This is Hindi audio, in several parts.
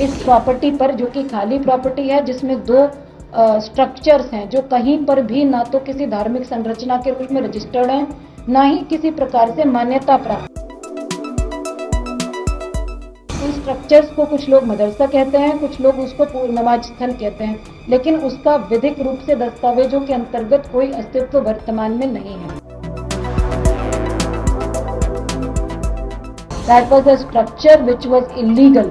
इस प्रॉपर्टी पर, जो कि खाली प्रॉपर्टी है, जिसमें दो स्ट्रक्चर्स हैं जो कहीं पर भी ना तो किसी धार्मिक संरचना के रूप में रजिस्टर्ड हैं, ना ही किसी प्रकार से मान्यता प्राप्त। उन स्ट्रक्चर्स को कुछ लोग मदरसा कहते हैं, कुछ लोग उसको नमाज स्थल कहते हैं, लेकिन उसका विधिक रूप से दस्तावेजों के अंतर्गत कोई अस्तित्व वर्तमान में नहीं है। That was a structure which was illegal.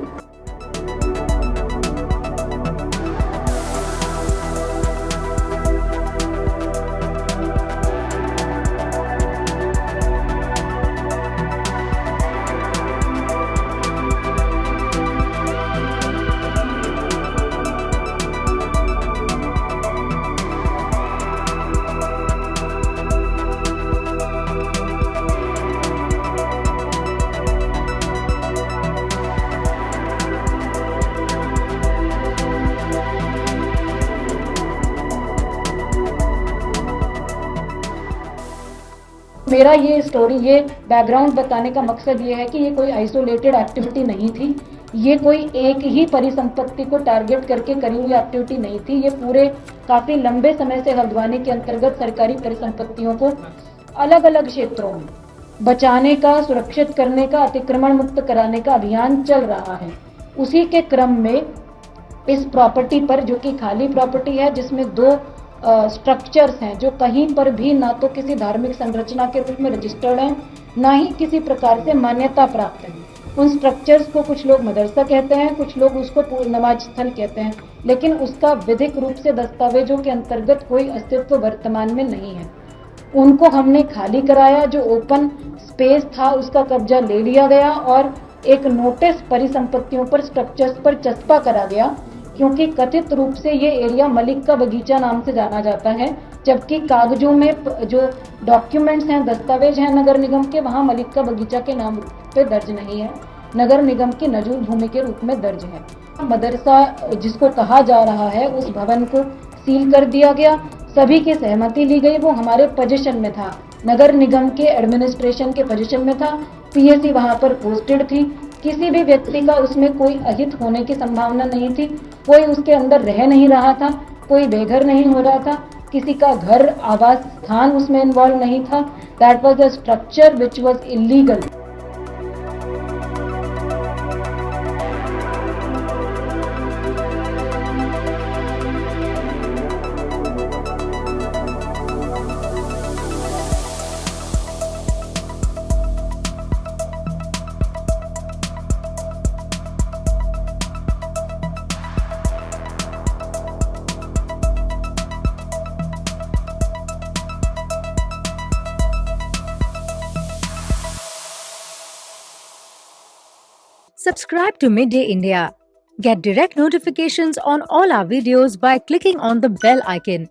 मेरा ये स्टोरी, ये बैकग्राउंड बताने का मकसद ये है कि ये कोई आइसोलेटेड एक्टिविटी नहीं थी, ये कोई एक ही परिसंपत्ति को टारगेट करके करी हुई एक्टिविटी नहीं थी। ये पूरे काफ़ी लंबे समय से हल्द्वानी के अंतर्गत सरकारी परिसंपत्तियों को अलग अलग क्षेत्रों में बचाने का, सुरक्षित करने का, अतिक्रमण मुक्त कराने का अभियान चल रहा है। उसी के क्रम में इस प्रॉपर्टी पर, जो कि खाली प्रॉपर्टी है, जिसमें दो स्ट्रक्चर्स हैं जो कहीं पर भी ना तो किसी धार्मिक संरचना के रूप में रजिस्टर्ड हैं, ना ही किसी प्रकार से मान्यता प्राप्त है। उन स्ट्रक्चर्स को कुछ लोग मदरसा कहते हैं, कुछ लोग उसको नमाज स्थल कहते हैं, लेकिन उसका विधिक रूप से दस्तावेजों के अंतर्गत कोई अस्तित्व वर्तमान में नहीं है। उनको हमने खाली कराया, जो ओपन स्पेस था उसका कब्जा ले लिया गया और एक नोटिस परिसंपत्तियों पर, स्ट्रक्चर्स पर चस्पा करा गया, क्योंकि कथित रूप से ये एरिया मलिक का बगीचा नाम से जाना जाता है, जबकि कागजों में जो डॉक्यूमेंट्स हैं, दस्तावेज हैं नगर निगम के, वहाँ मलिक का बगीचा के नाम पे दर्ज नहीं है, नगर निगम की नजूल भूमि के रूप में दर्ज है। मदरसा जिसको कहा जा रहा है, उस भवन को सील कर दिया गया, सभी की सहमति ली गई, वो हमारे पोजीशन में था, नगर निगम के एडमिनिस्ट्रेशन के पोजीशन में था, पीएसी वहाँ पर पोस्टेड थी, किसी भी व्यक्ति का उसमें कोई अहित होने की संभावना नहीं थी, कोई उसके अंदर रह नहीं रहा था, कोई बेघर नहीं हो रहा था, किसी का घर, आवास स्थान उसमें इन्वॉल्व नहीं था। That was a structure which was illegal. Subscribe to Midday India. Get direct notifications on all our videos by clicking on the bell icon.